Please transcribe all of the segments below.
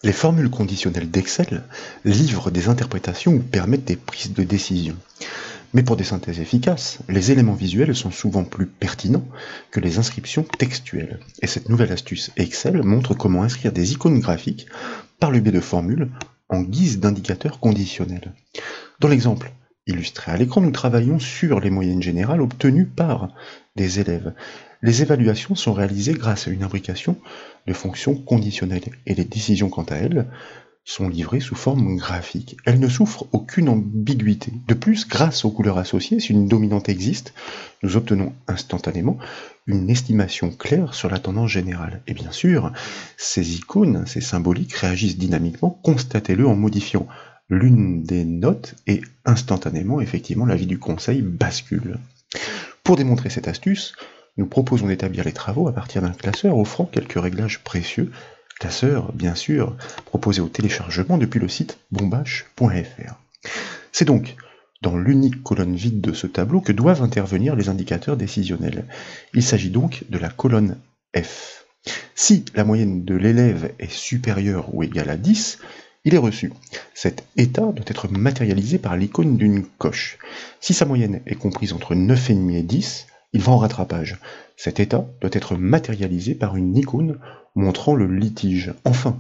Les formules conditionnelles d'Excel livrent des interprétations ou permettent des prises de décision. Mais pour des synthèses efficaces, les éléments visuels sont souvent plus pertinents que les inscriptions textuelles. Et cette nouvelle astuce Excel montre comment inscrire des icônes graphiques par le biais de formules en guise d'indicateurs conditionnels. Dans l'exemple illustré à l'écran, nous travaillons sur les moyennes générales obtenues par des élèves. Les évaluations sont réalisées grâce à une imbrication de fonctions conditionnelles et les décisions, quant à elles, sont livrées sous forme graphique. Elles ne souffrent aucune ambiguïté. De plus, grâce aux couleurs associées, si une dominante existe, nous obtenons instantanément une estimation claire sur la tendance générale. Et bien sûr, ces icônes, ces symboliques réagissent dynamiquement, constatez-le en modifiant l'une des notes et instantanément, effectivement, l'avis du conseil bascule. Pour démontrer cette astuce, nous proposons d'établir les travaux à partir d'un classeur offrant quelques réglages précieux, classeur, bien sûr, proposé au téléchargement depuis le site bombache.fr. C'est donc dans l'unique colonne vide de ce tableau que doivent intervenir les indicateurs décisionnels. Il s'agit donc de la colonne F. Si la moyenne de l'élève est supérieure ou égale à 10, il est reçu. Cet état doit être matérialisé par l'icône d'une coche. Si sa moyenne est comprise entre 9,5 et 10, il va en rattrapage. Cet état doit être matérialisé par une icône montrant le litige. Enfin,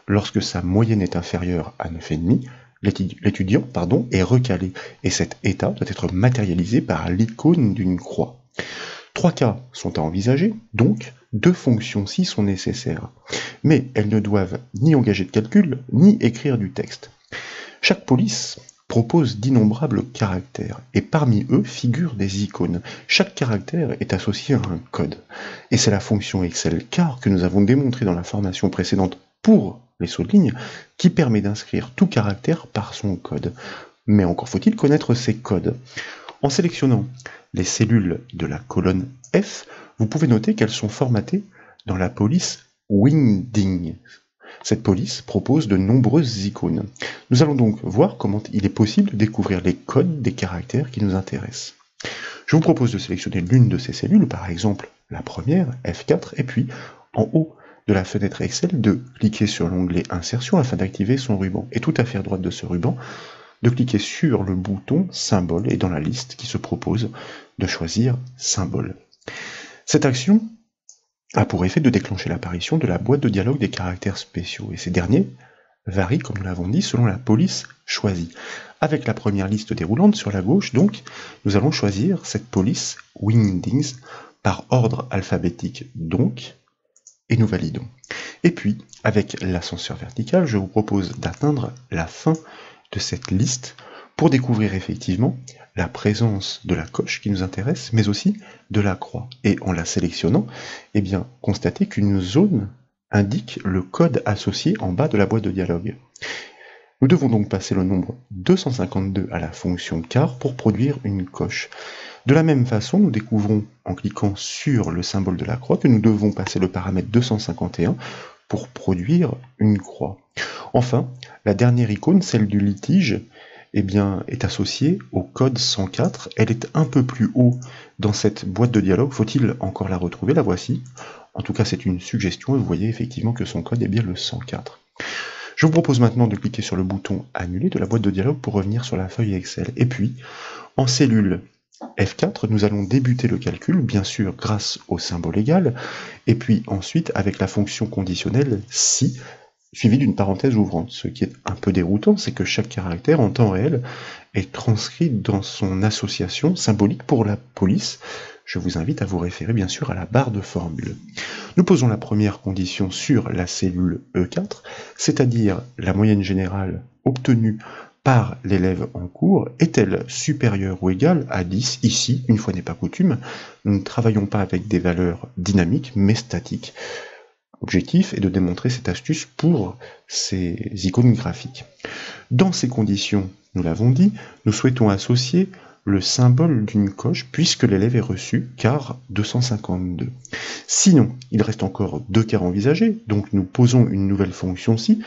lorsque sa moyenne est inférieure à 9,5, l'étudiant est recalé, et cet état doit être matérialisé par l'icône d'une croix. 3 cas sont à envisager, donc 2 fonctions-ci sont nécessaires. Mais elles ne doivent ni engager de calcul, ni écrire du texte. Chaque police propose d'innombrables caractères, et parmi eux figurent des icônes. Chaque caractère est associé à un code. Et c'est la fonction Excel car que nous avons démontré dans la formation précédente pour les sauts de ligne, qui permet d'inscrire tout caractère par son code. Mais encore faut-il connaître ces codes. En sélectionnant les cellules de la colonne F, vous pouvez noter qu'elles sont formatées dans la police Winding. Cette police propose de nombreuses icônes. Nous allons donc voir comment il est possible de découvrir les codes des caractères qui nous intéressent. Je vous propose de sélectionner l'une de ces cellules, par exemple la première, F4, et puis en haut de la fenêtre Excel, de cliquer sur l'onglet Insertion afin d'activer son ruban. Et tout à fait à droite de ce ruban, de cliquer sur le bouton Symbole et dans la liste qui se propose de choisir Symbole. Cette action a pour effet de déclencher l'apparition de la boîte de dialogue des caractères spéciaux, et ces derniers varient, comme nous l'avons dit, selon la police choisie. Avec la première liste déroulante sur la gauche, donc, nous allons choisir cette police Windings par ordre alphabétique, donc, et nous validons. Et puis, avec l'ascenseur vertical, je vous propose d'atteindre la fin de cette liste pour découvrir effectivement la présence de la coche qui nous intéresse, mais aussi de la croix. Et en la sélectionnant, eh bien, constatez qu'une zone indique le code associé en bas de la boîte de dialogue. Nous devons donc passer le nombre 252 à la fonction car pour produire une coche. De la même façon, nous découvrons en cliquant sur le symbole de la croix que nous devons passer le paramètre 251 pour produire une croix. Enfin, la dernière icône, celle du litige, eh bien, est associée au code 104. Elle est un peu plus haut dans cette boîte de dialogue. Faut-il encore la retrouver? La voici. En tout cas, c'est une suggestion et vous voyez effectivement que son code est bien le 104. Je vous propose maintenant de cliquer sur le bouton Annuler de la boîte de dialogue pour revenir sur la feuille Excel. Et puis, en cellule F4, nous allons débuter le calcul, bien sûr grâce au symbole égal, et puis ensuite avec la fonction conditionnelle si, suivi d'une parenthèse ouvrante. Ce qui est un peu déroutant, c'est que chaque caractère en temps réel est transcrit dans son association symbolique pour la police. Je vous invite à vous référer bien sûr à la barre de formule. Nous posons la première condition sur la cellule E4, c'est-à-dire la moyenne générale obtenue par l'élève en cours est-elle supérieure ou égale à 10? Ici, une fois n'est pas coutume, nous ne travaillons pas avec des valeurs dynamiques, mais statiques. L'objectif est de démontrer cette astuce pour ces icônes graphiques. Dans ces conditions, nous l'avons dit, nous souhaitons associer le symbole d'une coche puisque l'élève est reçu car 252. Sinon, il reste encore 2 cas envisagés, donc nous posons une nouvelle fonction si.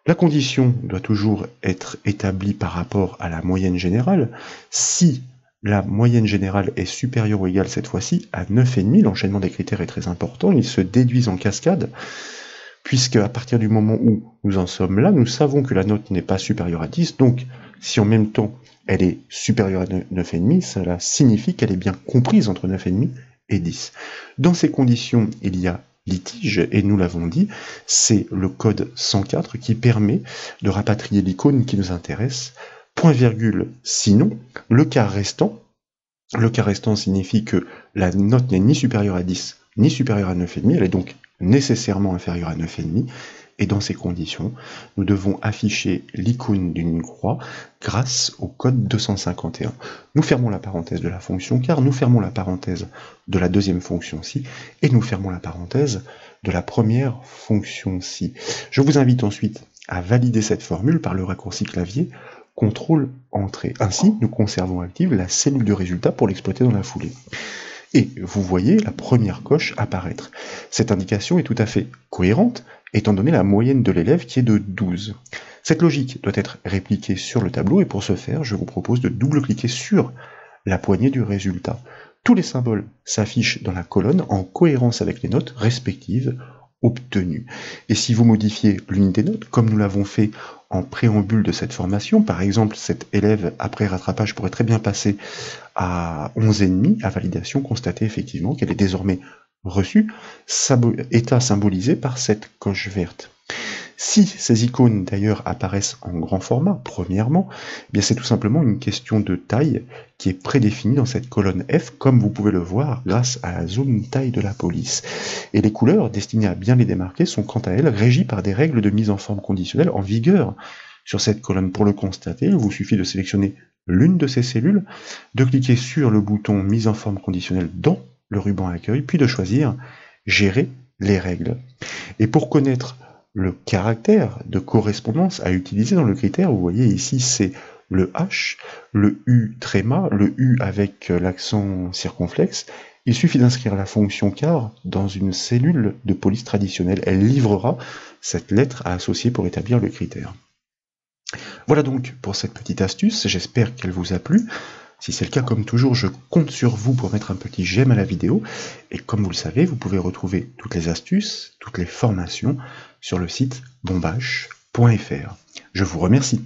La condition doit toujours être établie par rapport à la moyenne générale. Si la moyenne générale est supérieure ou égale cette fois-ci à 9,5, l'enchaînement des critères est très important, ils se déduisent en cascade. puisque à partir du moment où nous en sommes là, nous savons que la note n'est pas supérieure à 10, donc si en même temps elle est supérieure à 9,5, cela signifie qu'elle est bien comprise entre 9,5 et 10. Dans ces conditions, il y a litige, et nous l'avons dit, c'est le code 104 qui permet de rapatrier l'icône qui nous intéresse, point virgule, sinon, le cas restant signifie que la note n'est ni supérieure à 10, ni supérieure à 9,5, elle est donc nécessairement inférieure à 9,5, et dans ces conditions, nous devons afficher l'icône d'une croix grâce au code 251. Nous fermons la parenthèse de la fonction car, nous fermons la parenthèse de la deuxième fonction si, et nous fermons la parenthèse de la première fonction si. Je vous invite ensuite à valider cette formule par le raccourci clavier CTRL Entrée. Ainsi, nous conservons active la cellule de résultat pour l'exploiter dans la foulée. Et vous voyez la première coche apparaître. Cette indication est tout à fait cohérente, étant donné la moyenne de l'élève qui est de 12. Cette logique doit être répliquée sur le tableau, et pour ce faire, je vous propose de double-cliquer sur la poignée du résultat. Tous les symboles s'affichent dans la colonne en cohérence avec les notes respectives obtenues. Et si vous modifiez l'unité note, comme nous l'avons fait en préambule de cette formation, par exemple, cet élève, après rattrapage, pourrait très bien passer à 11,5, à validation, constater effectivement qu'elle est désormais reçue, état symbolisé par cette coche verte. Si ces icônes d'ailleurs apparaissent en grand format, premièrement, eh bien c'est tout simplement une question de taille qui est prédéfinie dans cette colonne F, comme vous pouvez le voir grâce à la zone taille de la police. Et les couleurs destinées à bien les démarquer sont quant à elles régies par des règles de mise en forme conditionnelle en vigueur sur cette colonne. Pour le constater, il vous suffit de sélectionner l'une de ces cellules, de cliquer sur le bouton mise en forme conditionnelle dans le ruban accueil, puis de choisir gérer les règles. Et pour connaître le caractère de correspondance à utiliser dans le critère, vous voyez ici c'est le H, le U tréma, le U avec l'accent circonflexe. Il suffit d'inscrire la fonction car dans une cellule de police traditionnelle. Elle livrera cette lettre à associer pour établir le critère. Voilà donc pour cette petite astuce, j'espère qu'elle vous a plu. Si c'est le cas, comme toujours, je compte sur vous pour mettre un petit j'aime à la vidéo. Et comme vous le savez, vous pouvez retrouver toutes les astuces, toutes les formations sur le site bombache.fr. Je vous remercie.